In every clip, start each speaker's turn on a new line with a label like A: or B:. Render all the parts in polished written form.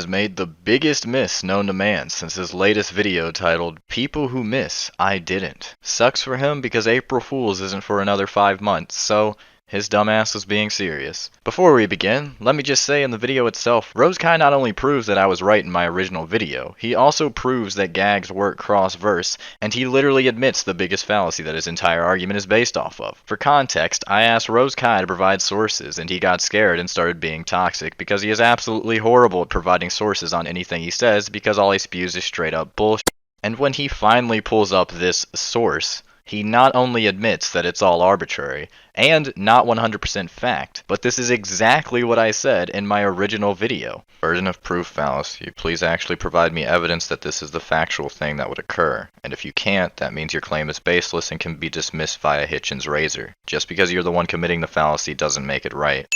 A: made the biggest miss known to man since his latest video titled, "People Who Miss, I Didn't." Sucks for him because April Fool's isn't for another 5 months, so his dumbass was being serious. Before we begin, let me just say in the video itself, Rosekai not only proves that I was right in my original video, he also proves that gags work cross-verse, and he literally admits the biggest fallacy that his entire argument is based off of. For context, I asked Rosekai to provide sources, and he got scared and started being toxic because he is absolutely horrible at providing sources on anything he says because all he spews is straight up bullshit. And when he finally pulls up this source, he not only admits that it's all arbitrary, and not 100% fact, but this is exactly what I said in my original video. Burden of proof fallacy. Please actually provide me evidence that this is the factual thing that would occur. And if you can't, that means your claim is baseless and can be dismissed via Hitchin's razor. Just because you're the one committing the fallacy doesn't make it right.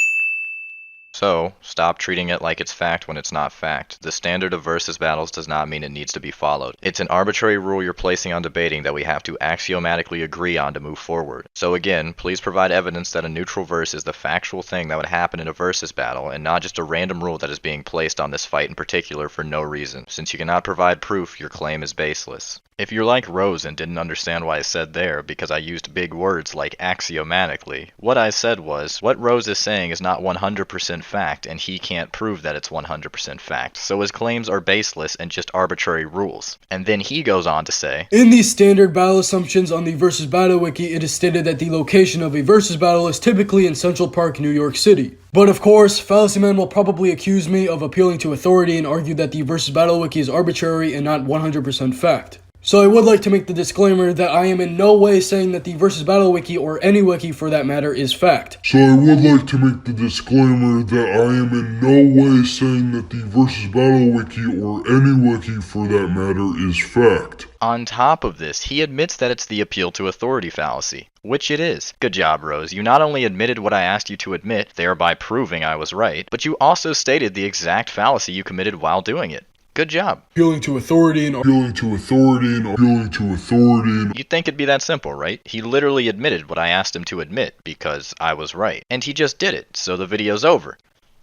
A: So, stop treating it like it's fact when it's not fact. The standard of versus battles does not mean it needs to be followed. It's an arbitrary rule you're placing on debating that we have to axiomatically agree on to move forward. So again, please provide evidence that a neutral verse is the factual thing that would happen in a versus battle, and not just a random rule that is being placed on this fight in particular for no reason. Since you cannot provide proof, your claim is baseless. If you're like Rose and didn't understand what I said there because I used big words like axiomatically, what I said was, what Rose is saying is not 100% fact, and he can't prove that it's 100% fact, so his claims are baseless and just arbitrary rules. And then he goes on to say,
B: in the standard battle assumptions on the Versus Battle Wiki, it is stated that the location of a versus battle is typically in Central Park, New York City. But of course, Fallacy Man will probably accuse me of appealing to authority and argue that the Versus Battle Wiki is arbitrary and not 100% fact. So I would like to make the disclaimer that I am in no way saying that the Versus Battle Wiki, or any wiki for that matter, is fact.
C: So I would like to make the disclaimer that I am in no way saying that the Versus Battle Wiki, or any wiki for that matter, is fact.
A: On top of this, he admits that it's the appeal to authority fallacy, which it is. Good job, Rose. You not only admitted what I asked you to admit, thereby proving I was right, but you also stated the exact fallacy you committed while doing it. Good job.
B: Appealing to authority and
C: appealing to authority and appealing to authority.
A: You'd think it'd be that simple, right? He literally admitted what I asked him to admit because I was right. And he just did it, so the video's over.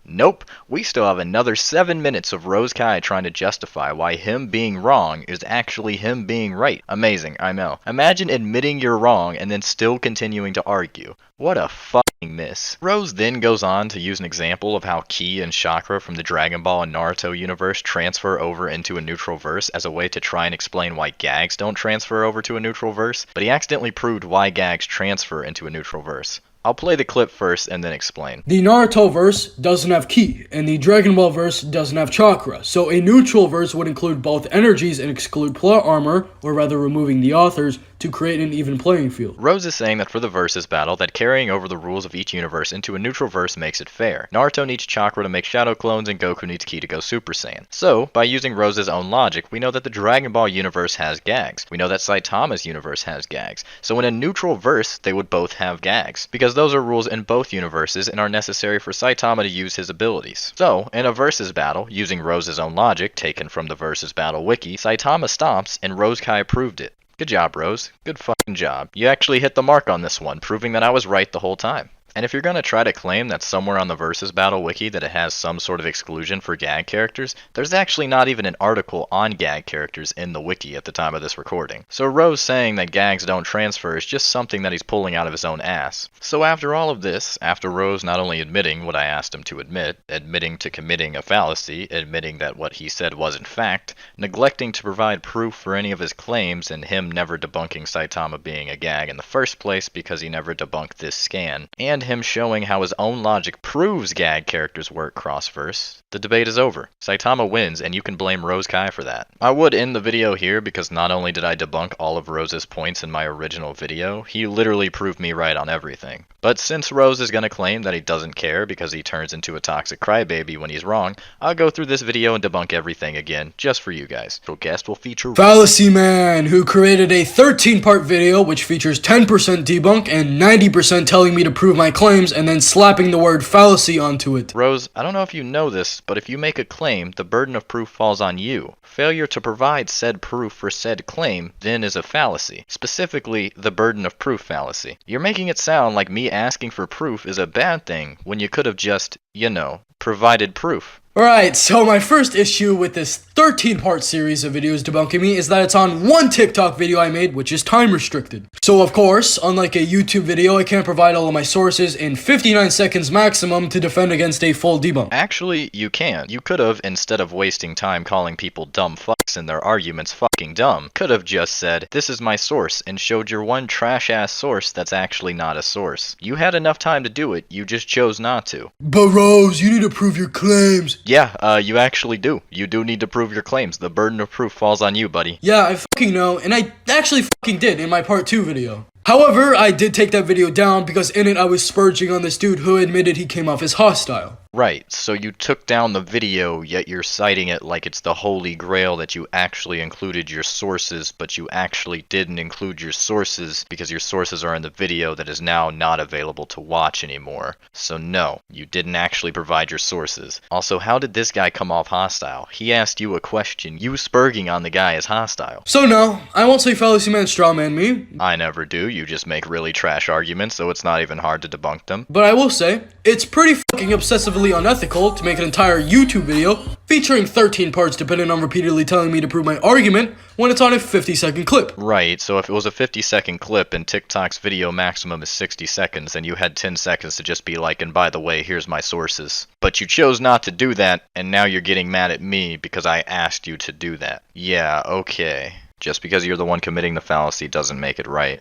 A: Nope, we still have another 7 minutes of Rosekai trying to justify why him being wrong is actually him being right. Amazing, I know. Imagine admitting you're wrong and then still continuing to argue. What a fucking miss. Rose then goes on to use an example of how Ki and Chakra from the Dragon Ball and Naruto universe transfer over into a neutral verse as a way to try and explain why gags don't transfer over to a neutral verse, but he accidentally proved why gags transfer into a neutral verse. I'll play the clip first and then explain.
B: The Naruto verse doesn't have Ki, and the Dragon Ball verse doesn't have Chakra, so a neutral verse would include both energies and exclude plot armor, or rather removing the authors, to create an even playing field.
A: Rose is saying that for the versus battle, that carrying over the rules of each universe into a neutral verse makes it fair. Naruto needs Chakra to make shadow clones, and Goku needs Ki to go Super Saiyan. So, by using Rose's own logic, we know that the Dragon Ball universe has gags. We know that Saitama's universe has gags. So in a neutral verse, they would both have gags, because those are rules in both universes and are necessary for Saitama to use his abilities. So, in a versus battle, using Rose's own logic, taken from the Versus Battle Wiki, Saitama stomps, and Rosekai proved it. Good job, Rose. Good fucking job. You actually hit the mark on this one, proving that I was right the whole time. And if you're going to try to claim that somewhere on the Versus Battle Wiki that it has some sort of exclusion for gag characters, there's actually not even an article on gag characters in the wiki at the time of this recording. So Rose saying that gags don't transfer is just something that he's pulling out of his own ass. So after all of this, after Rose not only admitting what I asked him to admit, admitting to committing a fallacy, admitting that what he said wasn't fact, neglecting to provide proof for any of his claims, and him never debunking Saitama being a gag in the first place because he never debunked this scan, and him showing how his own logic proves gag characters work cross-verse, the debate is over. Saitama wins, and you can blame Rosekai for that. I would end the video here because not only did I debunk all of Rose's points in my original video, he literally proved me right on everything. But since Rose is going to claim that he doesn't care because he turns into a toxic crybaby when he's wrong, I'll go through this video and debunk everything again, just for you guys. The guest will feature
B: Fallacy Man, who created a 13-part video which features 10% debunk and 90% telling me to prove my claims and then slapping the word fallacy onto it.
A: Rose, I don't know if you know this, but if you make a claim, the burden of proof falls on you. Failure to provide said proof for said claim then is a fallacy. Specifically, the burden of proof fallacy. You're making it sound like me asking for proof is a bad thing when you could have just, provided proof.
B: Alright, so my first issue with this 13-part series of videos debunking me is that it's on one TikTok video I made, which is time restricted. So of course, unlike a YouTube video, I can't provide all of my sources in 59 seconds maximum to defend against a full debunk.
A: Actually, you can. You could have, instead of wasting time calling people dumb fucks and their arguments fucking dumb, could have just said, this is my source, and showed your one trash-ass source that's actually not a source. You had enough time to do it, you just chose not to.
B: But Rose, you need to prove your claims.
A: Yeah, you actually do. You do need to prove your claims. The burden of proof falls on you, buddy.
B: Yeah, I fucking know, and I actually fucking did in my part 2 video. However, I did take that video down because in it I was spurging on this dude who admitted he came off as hostile.
A: Right, so you took down the video, yet you're citing it like it's the holy grail that you actually included your sources, but you actually didn't include your sources because your sources are in the video that is now not available to watch anymore. So no, you didn't actually provide your sources. Also, how did this guy come off hostile? He asked you a question, you spurging on the guy is hostile.
B: So no, I won't say Fallacy Man strawman me.
A: I never do, you just make really trash arguments, so it's not even hard to debunk them.
B: But I will say, it's pretty fucking obsessively unethical to make an entire YouTube video featuring 13 parts dependent on repeatedly telling me to prove my argument when it's on a 50-second clip.
A: Right, so if it was a 50-second clip and TikTok's video maximum is 60 seconds, then you had 10 seconds to just be like, and by the way, here's my sources. But you chose not to do that, and now you're getting mad at me because I asked you to do that. Yeah, okay. Just because you're the one committing the fallacy doesn't make it right.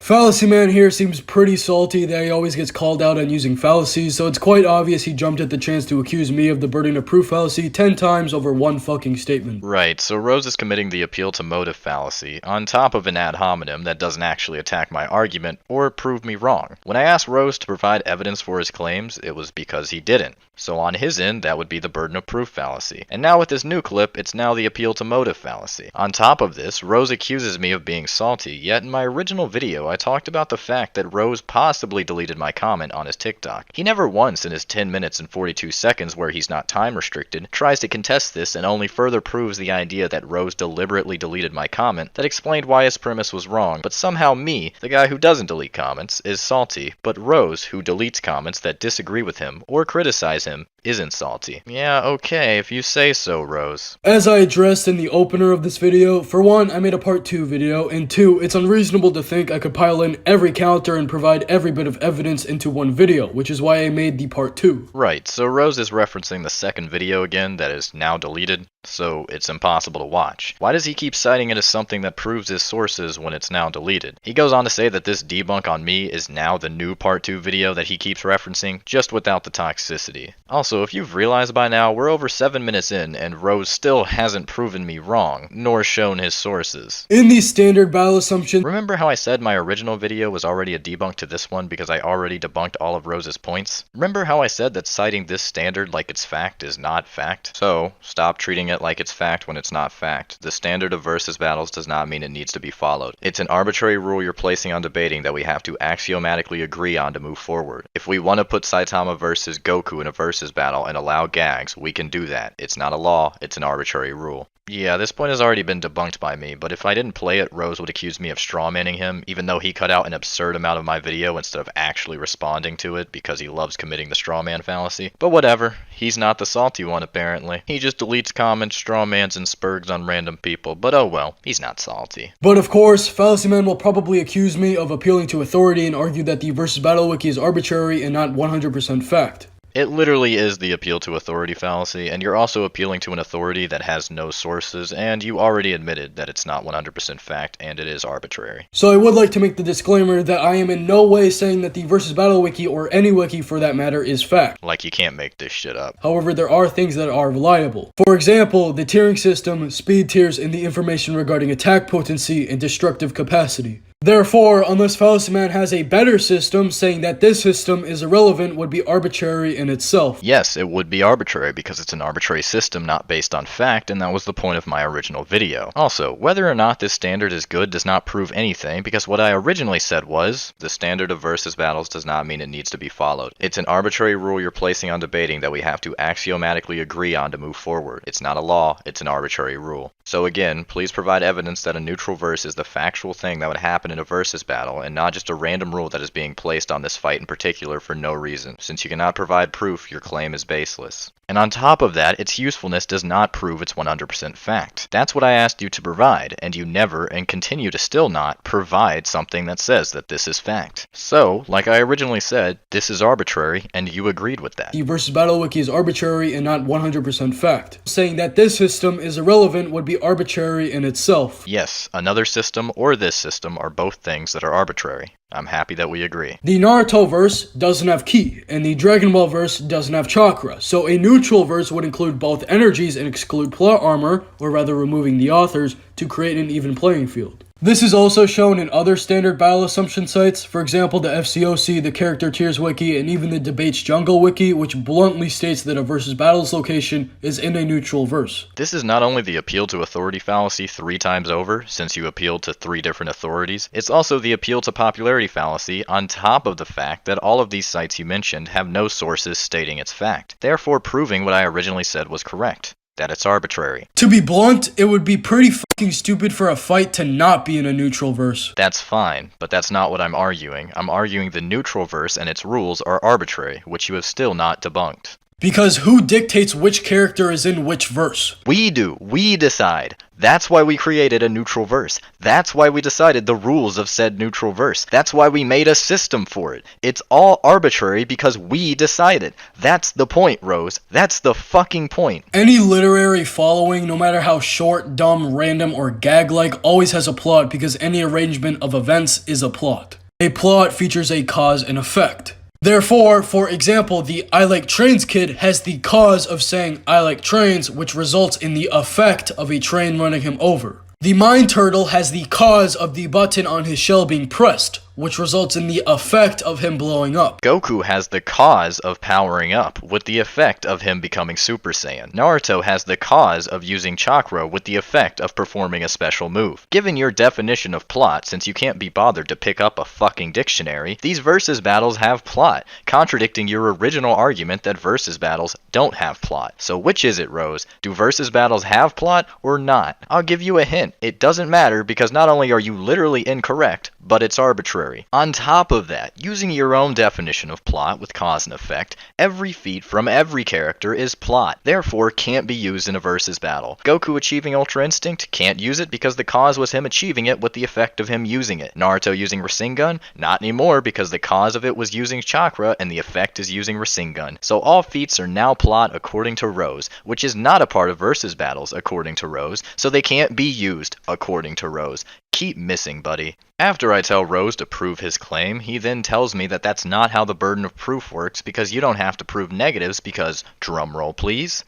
B: Fallacy Man here seems pretty salty that he always gets called out on using fallacies, so it's quite obvious he jumped at the chance to accuse me of the burden of proof fallacy 10 times over one fucking statement.
A: Right, so Rose is committing the appeal to motive fallacy, on top of an ad hominem that doesn't actually attack my argument or prove me wrong. When I asked Rose to provide evidence for his claims, it was because he didn't. So on his end, that would be the burden of proof fallacy. And now with this new clip, it's now the appeal to motive fallacy. On top of this, Rose accuses me of being salty, yet in my original video, I talked about the fact that Rose possibly deleted my comment on his TikTok. He never once in his 10 minutes and 42 seconds where he's not time restricted, tries to contest this and only further proves the idea that Rose deliberately deleted my comment that explained why his premise was wrong, but somehow me, the guy who doesn't delete comments, is salty, but Rose, who deletes comments that disagree with him or criticize him, isn't salty. Yeah, okay, if you say so, Rose.
B: As I addressed in the opener of this video, for one, I made a part 2 video, and two, it's unreasonable to think I could pile in every counter and provide every bit of evidence into one video, which is why I made the part 2.
A: Right, so Rose is referencing the second video again that is now deleted, so it's impossible to watch. Why does he keep citing it as something that proves his sources when it's now deleted? He goes on to say that this debunk on me is now the new part 2 video that he keeps referencing, just without the toxicity. Also, if you've realized by now, we're over 7 minutes in, and Rose still hasn't proven me wrong, nor shown his sources.
B: In the standard battle assumption,
A: remember how I said my original video was already a debunk to this one because I already debunked all of Rose's points? Remember how I said that citing this standard like it's fact is not fact? So, stop treating it like it's fact when it's not fact. The standard of versus battles does not mean it needs to be followed. It's an arbitrary rule you're placing on debating that we have to axiomatically agree on to move forward. If we want to put Saitama versus Goku in a versus battle and allow Gags, we can do that. It's not a law, it's an arbitrary rule. Yeah, this point has already been debunked by me, but if I didn't play it, Rose would accuse me of strawmanning him, even though he cut out an absurd amount of my video instead of actually responding to it because he loves committing the strawman fallacy. But whatever, he's not the salty one apparently. He just deletes comments, strawmans, and spurgs on random people, but oh well, he's not salty.
B: But of course, Fallacy Man will probably accuse me of appealing to authority and argue that the versus battle wiki is arbitrary and not 100% fact.
A: It literally is the appeal to authority fallacy, and you're also appealing to an authority that has no sources, and you already admitted that it's not 100% fact, and it is arbitrary.
B: So I would like to make the disclaimer that I am in no way saying that the versus battle wiki, or any wiki for that matter, is fact.
A: Like you can't make this shit up.
B: However, there are things that are reliable. For example, the tiering system, speed tiers, and the information regarding attack potency and destructive capacity. Therefore, unless Fallacy Man has a better system, saying that this system is irrelevant would be arbitrary in itself.
A: Yes, it would be arbitrary because it's an arbitrary system not based on fact, and that was the point of my original video. Also, whether or not this standard is good does not prove anything because what I originally said was, the standard of versus battles does not mean it needs to be followed. It's an arbitrary rule you're placing on debating that we have to axiomatically agree on to move forward. It's not a law, it's an arbitrary rule. So again, please provide evidence that a neutral verse is the factual thing that would happen in a versus battle, and not just a random rule that is being placed on this fight in particular for no reason. Since you cannot provide proof, your claim is baseless. And on top of that, its usefulness does not prove it's 100% fact. That's what I asked you to provide, and you never, and continue to still not, provide something that says that this is fact. So, like I originally said, this is arbitrary, and you agreed with that.
B: The versus battle wiki is arbitrary and not 100% fact. Saying that this system is irrelevant would be arbitrary in itself.
A: Yes, another system or this system are both things that are arbitrary. I'm happy that we agree.
B: The Naruto verse doesn't have ki, and the Dragon Ball verse doesn't have chakra, so a neutral verse would include both energies and exclude plot armor, or rather removing the authors, to create an even playing field. This is also shown in other standard battle assumption sites, for example the FCOC, the Character Tiers Wiki, and even the Debates Jungle Wiki, which bluntly states that a versus battles location is in a neutral verse.
A: This is not only the appeal to authority fallacy 3 times over, since you appealed to 3 different authorities, it's also the appeal to popularity fallacy on top of the fact that all of these sites you mentioned have no sources stating it's fact, therefore proving what I originally said was correct. That it's arbitrary.
B: To be blunt, it would be pretty fucking stupid for a fight to not be in a neutral verse.
A: That's fine, but that's not what I'm arguing. I'm arguing the neutral verse and its rules are arbitrary, which you have still not debunked.
B: Because who dictates which character is in which verse?
A: We do. We decide. That's why we created a neutral verse. That's why we decided the rules of said neutral verse. That's why we made a system for it. It's all arbitrary because we decided. That's the point, Rose. That's the fucking point.
B: Any literary following, no matter how short, dumb, random, or gag-like, always has a plot because any arrangement of events is a plot. A plot features a cause and effect. Therefore, for example, the I like trains kid has the cause of saying I like trains, which results in the effect of a train running him over. The Mind Turtle has the cause of the button on his shell being pressed, which results in the effect of him blowing up.
A: Goku has the cause of powering up, with the effect of him becoming Super Saiyan. Naruto has the cause of using chakra with the effect of performing a special move. Given your definition of plot, since you can't be bothered to pick up a fucking dictionary, these versus battles have plot, contradicting your original argument that versus battles don't have plot. So which is it, Rose? Do versus battles have plot or not? I'll give you a hint. It doesn't matter because not only are you literally incorrect, but it's arbitrary. On top of that, using your own definition of plot with cause and effect, every feat from every character is plot, therefore can't be used in a versus battle. Goku achieving Ultra Instinct can't use it because the cause was him achieving it with the effect of him using it. Naruto using Rasengan? Not anymore because the cause of it was using chakra and the effect is using Rasengan. So all feats are now plot according to Rose, which is not a part of versus battles according to Rose, so they can't be used according to Rose. Keep missing, buddy. After I tell Rose to prove his claim, he then tells me that that's not how the burden of proof works because you don't have to prove negatives because, drumroll please,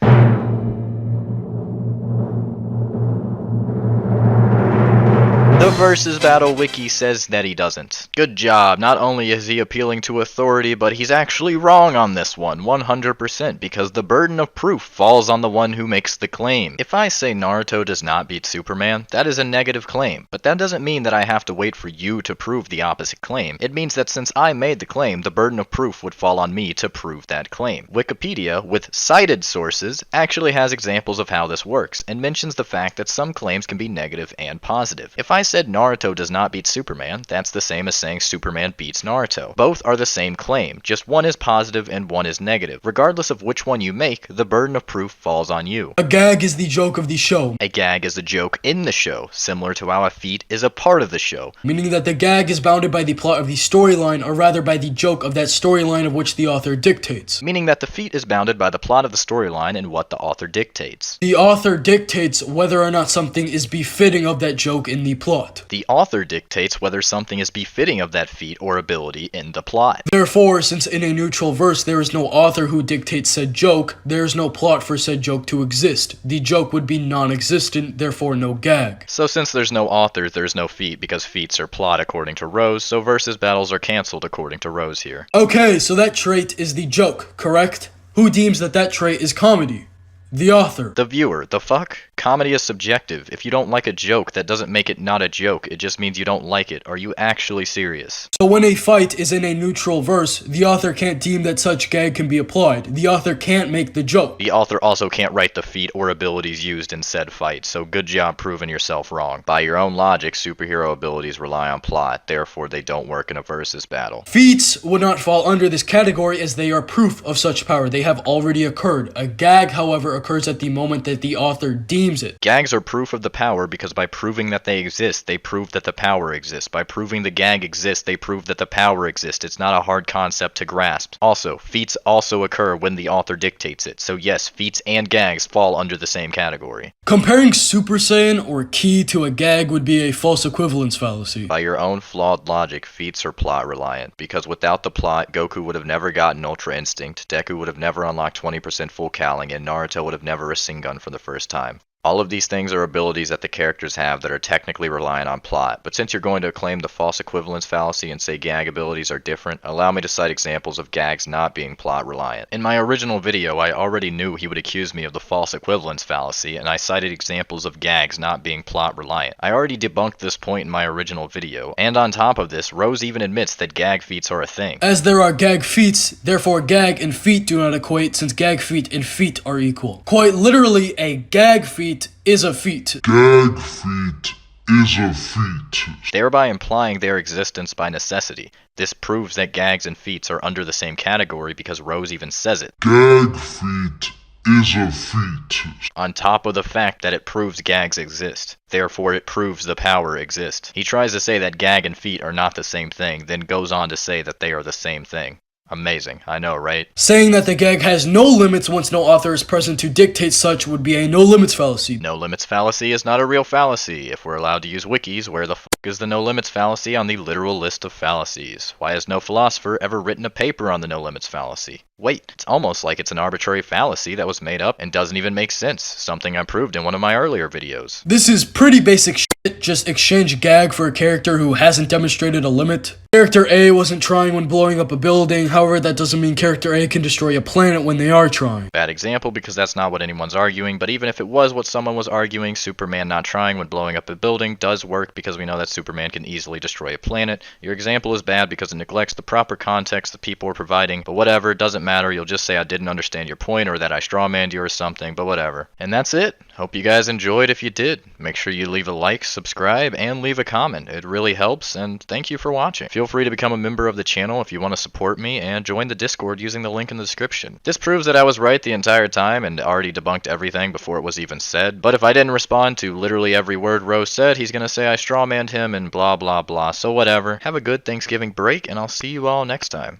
A: the versus battle wiki says that he doesn't. Good job. Not only is he appealing to authority, but he's actually wrong on this one, 100%, because the burden of proof falls on the one who makes the claim. If I say Naruto does not beat Superman, that is a negative claim, but that doesn't mean that I have to wait for you to prove the opposite claim. It means that since I made the claim, the burden of proof would fall on me to prove that claim. Wikipedia, with cited sources, actually has examples of how this works, and mentions the fact that some claims can be negative and positive. If I said Naruto does not beat Superman, that's the same as saying Superman beats Naruto. Both are the same claim, just one is positive and one is negative. Regardless of which one you make, the burden of proof falls on you.
B: A gag is the joke of the show.
A: A gag is a joke in the show, similar to how a feat is a part of the show.
B: Meaning that the gag is bounded by the plot of the storyline, or rather by the joke of that storyline of which the author dictates.
A: Meaning that the feat is bounded by the plot of the storyline and what the author dictates.
B: The author dictates whether or not something is befitting of that joke in the plot.
A: The author dictates whether something is befitting of that feat or ability in the plot.
B: Therefore, since in a neutral verse there is no author who dictates said joke, there is no plot for said joke to exist. The joke would be non-existent, therefore no gag.
A: So since there's no author, there's no feat because feats are plot according to Rose, so versus battles are cancelled according to Rose here.
B: Okay, so that trait is the joke, correct? Who deems that that trait is comedy? The author.
A: The viewer. The fuck? Comedy is subjective. If you don't like a joke, that doesn't make it not a joke. It just means you don't like it. Are you actually serious?
B: So when a fight is in a neutral verse, the author can't deem that such gag can be applied. The author can't make the joke.
A: The author also can't write the feat or abilities used in said fight, so good job proving yourself wrong. By your own logic, superhero abilities rely on plot, therefore they don't work in a versus battle.
B: Feats would not fall under this category as they are proof of such power. They have already occurred. A gag, however, occurs at the moment that the author deems it.
A: Gags are proof of the power because by proving that they exist, they prove that the power exists. By proving the gag exists, they prove that the power exists. It's not a hard concept to grasp. Also, feats also occur when the author dictates it, so yes, feats and gags fall under the same category.
B: Comparing Super Saiyan or Ki to a gag would be a false equivalence fallacy.
A: By your own flawed logic, feats are plot reliant, because without the plot, Goku would have never gotten Ultra Instinct, Deku would have never unlocked 20% full Cowling, and Naruto would have never Rasengan for the first time. All of these things are abilities that the characters have that are technically reliant on plot, but since you're going to claim the false equivalence fallacy and say gag abilities are different, allow me to cite examples of gags not being plot reliant. In my original video, I already knew he would accuse me of the false equivalence fallacy, and I cited examples of gags not being plot reliant. I already debunked this point in my original video, and on top of this, Rose even admits that gag feats are a thing.
B: As there are gag feats, therefore gag and feat do not equate since gag feat and feat are equal. Quite literally, a gag feat is a feat.
C: Gag feat is a feat.
A: Thereby implying their existence by necessity. This proves that gags and feats are under the same category because Rose even says it.
C: Gag feat is a feat.
A: On top of the fact that it proves gags exist. Therefore it proves the power exists. He tries to say that gag and feat are not the same thing, then goes on to say that they are the same thing. Amazing, I know, right?
B: Saying that the gag has no limits once no author is present to dictate such would be a no limits fallacy.
A: No limits fallacy is not a real fallacy. If we're allowed to use wikis, where the fuck is the no limits fallacy on the literal list of fallacies? Why has no philosopher ever written a paper on the no limits fallacy? Wait, it's almost like it's an arbitrary fallacy that was made up and doesn't even make sense, something I proved in one of my earlier videos.
B: This is pretty basic shit, just exchange gag for a character who hasn't demonstrated a limit. Character A wasn't trying when blowing up a building, however that doesn't mean character A can destroy a planet when they are trying.
A: Bad example because that's not what anyone's arguing, but even if it was what someone was arguing, Superman not trying when blowing up a building does work because we know that Superman can easily destroy a planet. Your example is bad because it neglects the proper context that people are providing, but whatever, it doesn't matter, you'll just say I didn't understand your point or that I strawmanned you or something, but whatever. And that's it. Hope you guys enjoyed if you did. Make sure you leave a like, subscribe, and leave a comment. It really helps, and thank you for watching. Feel free to become a member of the channel if you want to support me, and join the Discord using the link in the description. This proves that I was right the entire time and already debunked everything before it was even said, but if I didn't respond to literally every word Rose said, he's gonna say I strawmanned him and blah blah blah, so whatever. Have a good Thanksgiving break, and I'll see you all next time.